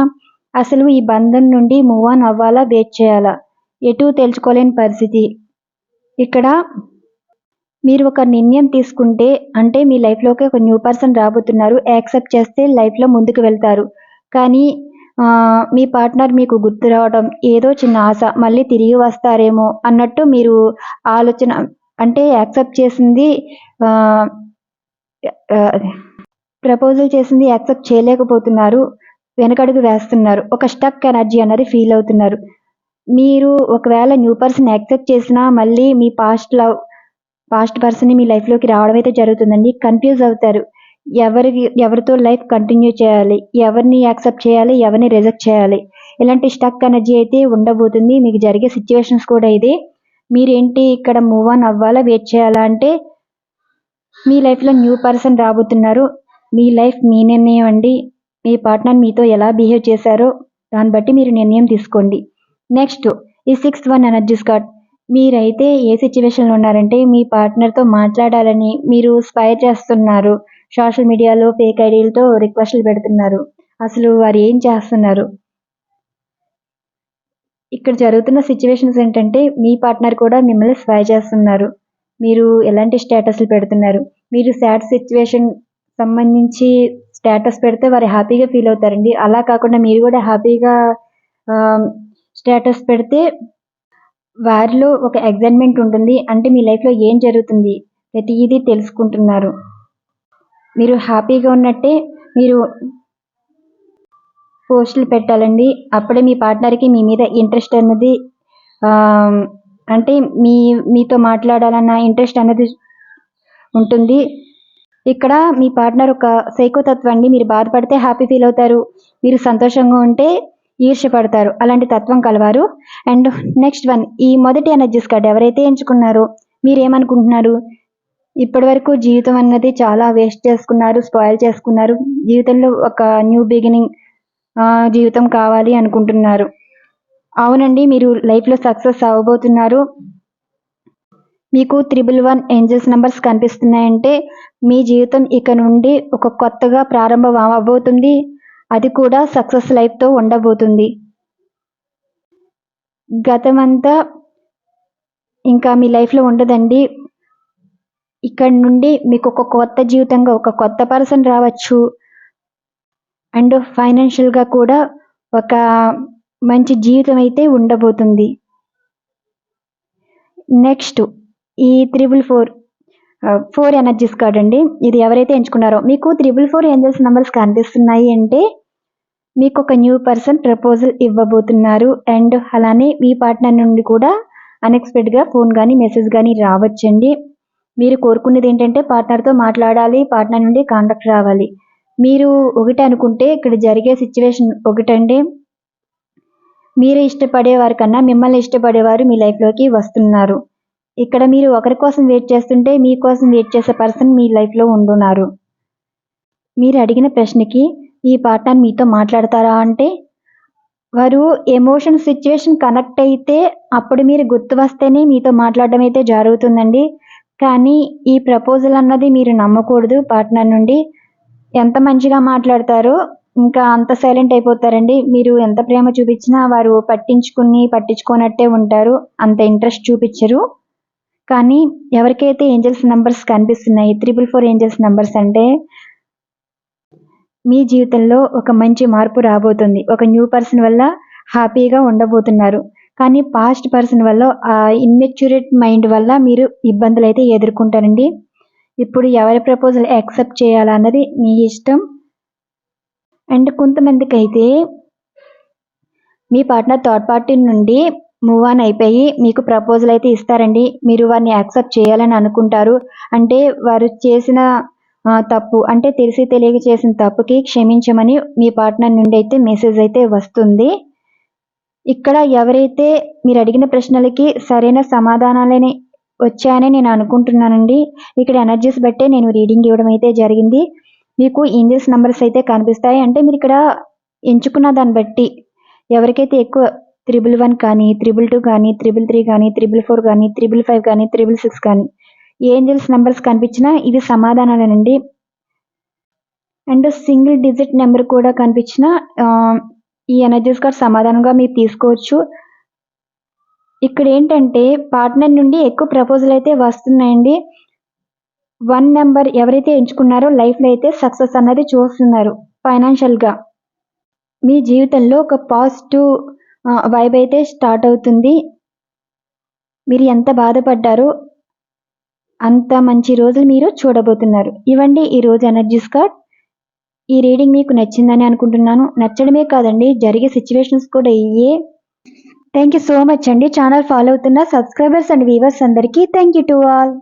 అసలు ఈ బంధం నుండి మూవ్ ఆన్ అవ్వాలా? వెయిట్ చేయాలా? ఎటూ తేల్చుకోలేని పరిస్థితి. ఇక్కడ మీరు ఒక నిర్ణయం తీసుకుంటే అంటే మీ లైఫ్‌లోకి ఒక న్యూ పర్సన్ రాబోతున్నారు. యాక్సెప్ట్ చేస్తే లైఫ్‌లో ముందుకు వెళ్తారు. కానీ మీ పార్ట్నర్ మీకు గుర్తు రావడం, ఏదో చిన్న ఆశ మళ్ళీ తిరిగి వస్తారేమో అన్నట్టు మీరు ఆలోచన అంటే యాక్సెప్ట్ చేసింది ప్రపోజల్ చేసింది యాక్సెప్ట్ చేయలేకపోతున్నారు. వెనకడుగు వేస్తున్నారు. ఒక స్టక్ ఎనర్జీ అన్నది ఫీల్ అవుతున్నారు. మీరు ఒకవేళ న్యూ పర్సన్ యాక్సెప్ట్ చేసినా మళ్ళీ మీ పాస్ట్ పర్సన్ మీ లైఫ్‌లోకి రావడం అయితే జరుగుతుందండి. కన్‌ఫ్యూజ్ అవుతారు. ఎవరితో లైఫ్ కంటిన్యూ చేయాలి? ఎవరిని యాక్సెప్ట్ చేయాలి? ఎవరిని రిజెక్ట్ చేయాలి? ఇలాంటి స్టక్ ఎనర్జీ అయితే ఉండబోతుంది. మీకు జరిగే సిట్యుయేషన్స్ కూడా ఇదే. మీరేంటి ఇక్కడ మూవ్ ఆన్ అవ్వాలా? వెయిట్ చేయాలా? అంటే మీ లైఫ్‌లో న్యూ పర్సన్ రాబోతున్నారు. మీ లైఫ్ మీ నిర్ణయం అండి. మీ పార్ట్నర్ మీతో ఎలా బిహేవ్ చేశారో దాన్ని బట్టి మీరు నిర్ణయం తీసుకోండి. నెక్స్ట్ ఈ 6th వన్ ఎనర్జీస్ కార్డ్ మీరైతే ఏ సిట్యుయేషన్‌లో ఉన్నారంటే మీ పార్ట్నర్‌తో మాట్లాడాలని మీరు స్పై చేస్తున్నారు. సోషల్ మీడియాలో ఫేక్ ఐడీలతో రిక్వెస్ట్‌లు పెడుతున్నారు. అసలు వారు ఏం చేస్తున్నారు? ఇక్కడ జరుగుతున్న సిట్యుయేషన్స్ ఏంటంటే మీ పార్ట్నర్ కూడా మిమ్మల్ని స్పై చేస్తున్నారు. మీరు ఎలాంటి స్టేటస్‌లు పెడుతున్నారు? మీరు సాడ్ సిట్యుయేషన్ సంబంధించి స్టేటస్ పెడితే వారు హ్యాపీగా ఫీల్ అవుతారండి. అలా కాకుండా మీరు కూడా హ్యాపీగా స్టేటస్ పెడితే వారిలో ఒక ఎక్సైట్‌మెంట్ ఉంటుంది. అంటే మీ లైఫ్‌లో ఏం జరుగుతుంది? ప్రతీదీ తెలుసుకుంటున్నారు. మీరు హ్యాపీగా ఉన్నట్టే మీరు పోస్టులు పెట్టాలండి. అప్పుడే మీ పార్ట్నర్‌కి మీ మీద ఇంట్రెస్ట్ అన్నది అంటే మీతో మాట్లాడాలన్న ఇంట్రెస్ట్ అన్నది ఉంటుంది. ఇక్కడ మీ పార్ట్నర్ ఒక సైకో తత్వం అండి. మీరు బాధపడితే హ్యాపీ ఫీల్ అవుతారు. మీరు సంతోషంగా ఉంటే ఈర్ష్యపడతారు. అలాంటి తత్వం కలవారు. అండ్ నెక్స్ట్ వన్ ఈ మొదటి ఎనర్జీస్ కార్డ్ ఎవరైతే ఎంచుకున్నారో మీరేమనుకుంటున్నారు? ఇప్పటివరకు జీవితం అన్నది చాలా వేస్ట్ చేసుకున్నారు. స్పాయిల్ చేసుకున్నారు. జీవితంలో ఒక న్యూ బిగినింగ్ జీవితం కావాలి అనుకుంటున్నారు. అవునండి. మీరు లైఫ్‌లో సక్సెస్ అవ్వబోతున్నారు. మీకు 111 ఏంజెల్స్ నంబర్స్ కనిపిస్తున్నాయంటే మీ జీవితం ఇక నుండి ఒక కొత్తగా ప్రారంభం అవ్వబోతుంది. అది కూడా సక్సెస్ లైఫ్‌తో ఉండబోతుంది. గతమంతా ఇంకా మీ లైఫ్లో ఉండదండి. ఇక్కడ నుండి మీకు ఒక కొత్త జీవితంగా ఒక కొత్త పర్సన్ రావచ్చు. అండ్ ఫైనాన్షియల్గా కూడా ఒక మంచి జీవితం అయితే ఉండబోతుంది. నెక్స్ట్ ఈ 4 ఎనర్జీస్ కార్డ్ అండి. ఇది ఎవరైతే ఎంచుకున్నారో మీకు 4 ఏంజల్స్ నంబర్స్ కనిపిస్తున్నాయి అంటే మీకు ఒక న్యూ పర్సన్ ప్రపోజల్ ఇవ్వబోతున్నారు. అండ్ అలానే మీ పార్ట్నర్ నుండి కూడా అన్ఎక్స్పెక్టెడ్గా ఫోన్ కానీ మెసేజ్ కానీ రావచ్చండి. మీరు కోరుకునేది ఏంటంటే పార్ట్నర్తో మాట్లాడాలి, పార్ట్నర్ నుండి కాంటాక్ట్ రావాలి. మీరు ఒకటి అనుకుంటే ఇక్కడ జరిగే సిచ్యువేషన్ ఒకటండి. మీరు ఇష్టపడేవారి కన్నా మిమ్మల్ని ఇష్టపడేవారు మీ లైఫ్లోకి వస్తున్నారు. ఇక్కడ మీరు ఒకరి కోసం వెయిట్ చేస్తుంటే మీకోసం వెయిట్ చేసే పర్సన్ మీ లైఫ్లో ఉండున్నారు. మీరు అడిగిన ప్రశ్నకి ఈ పార్ట్నర్ మీతో మాట్లాడతారా అంటే వారు ఎమోషన్ సిచ్యువేషన్ కనెక్ట్ అయితే అప్పుడు మీరు గుర్తు వస్తేనే మీతో మాట్లాడడం అయితే జరుగుతుందండి. కానీ ఈ ప్రపోజల్ అన్నది మీరు నమ్మకూడదు. పార్ట్నర్ నుండి ఎంత మంచిగా మాట్లాడతారో ఇంకా అంత సైలెంట్ అయిపోతారండి. మీరు ఎంత ప్రేమ చూపించినా వారు పట్టించుకోనట్టే ఉంటారు. అంత ఇంట్రెస్ట్ చూపించరు. కానీ ఎవరికైతే ఏంజల్స్ నంబర్స్ కనిపిస్తున్నాయి 4 ఏంజల్స్ నంబర్స్ అంటే మీ జీవితంలో ఒక మంచి మార్పు రాబోతుంది. ఒక న్యూ పర్సన్ వల్ల హ్యాపీగా ఉండబోతున్నారు. కానీ పాస్ట్ పర్సన్ వల్ల ఆ ఇమ్మెచ్యూరేట్ మైండ్ వల్ల మీరు ఇబ్బందులు అయితే ఎదుర్కొంటారండి. ఇప్పుడు ఎవరి ప్రపోజల్ యాక్సెప్ట్ చేయాలన్నది మీ ఇష్టం. అండ్ కొంతమందికి అయితే మీ పార్ట్నర్ థర్డ్ పార్టీ నుండి మూవ్ ఆన్ అయిపోయి మీకు ప్రపోజల్ అయితే ఇస్తారండి. మీరు వారిని యాక్సెప్ట్ చేయాలని అనుకుంటారు. అంటే వారు చేసిన తప్పు అంటే తెలిసి తెలియక చేసిన తప్పుకి క్షమించమని మీ పార్ట్నర్ నుండి అయితే మెసేజ్ అయితే వస్తుంది. ఇక్కడ ఎవరైతే మీరు అడిగిన ప్రశ్నలకి సరైన సమాధానాలని వచ్చాయని నేను అనుకుంటున్నానండి. ఇక్కడ ఎనర్జీస్ బట్టే నేను రీడింగ్ ఇవ్వడం అయితే జరిగింది. మీకు ఏంజల్స్ నంబర్స్ అయితే కనిపిస్తాయి. అంటే మీరు ఇక్కడ ఎంచుకున్న దాన్ని బట్టి ఎవరికైతే ఎక్కువ 111 కానీ 222 కానీ 333 కానీ 444 కానీ 555 కానీ 666 కానీ ఏంజల్స్ నంబర్స్ కనిపించినా ఇవి సమాధానాలేనండి. అండ్ సింగిల్ డిజిట్ నెంబర్ కూడా కనిపించినా ఈ ఎనర్జీస్ కార్డ్ సమాధానంగా మీరు తీసుకోవచ్చు. ఇక్కడ ఏంటంటే పార్ట్నర్ నుండి ఎక్కువ ప్రపోజల్ అయితే వస్తున్నాయండి. 1 నెంబర్ ఎవరైతే ఎంచుకున్నారో లైఫ్లో అయితే సక్సెస్ అన్నది చూస్తున్నారు. ఫైనాన్షియల్గా మీ జీవితంలో ఒక పాజిటివ్ వైబ్ అయితే స్టార్ట్ అవుతుంది. మీరు ఎంత బాధపడ్డారో అంత మంచి రోజులు మీరు చూడబోతున్నారు. ఇవ్వండి ఈరోజు ఎనర్జీస్ కార్డ్. ఈ రీడింగ్ మీకు నచ్చిందని అనుకుంటున్నాను. నచ్చడమే కాదండి జరిగే సిచ్యువేషన్స్ కూడా ఇయ్యే. థ్యాంక్ యూ సో మచ్ అండి. ఛానల్ ఫాలో అవుతున్న సబ్స్క్రైబర్స్ అండ్ వ్యూవర్స్ అందరికీ థ్యాంక్ యూ టు ఆల్.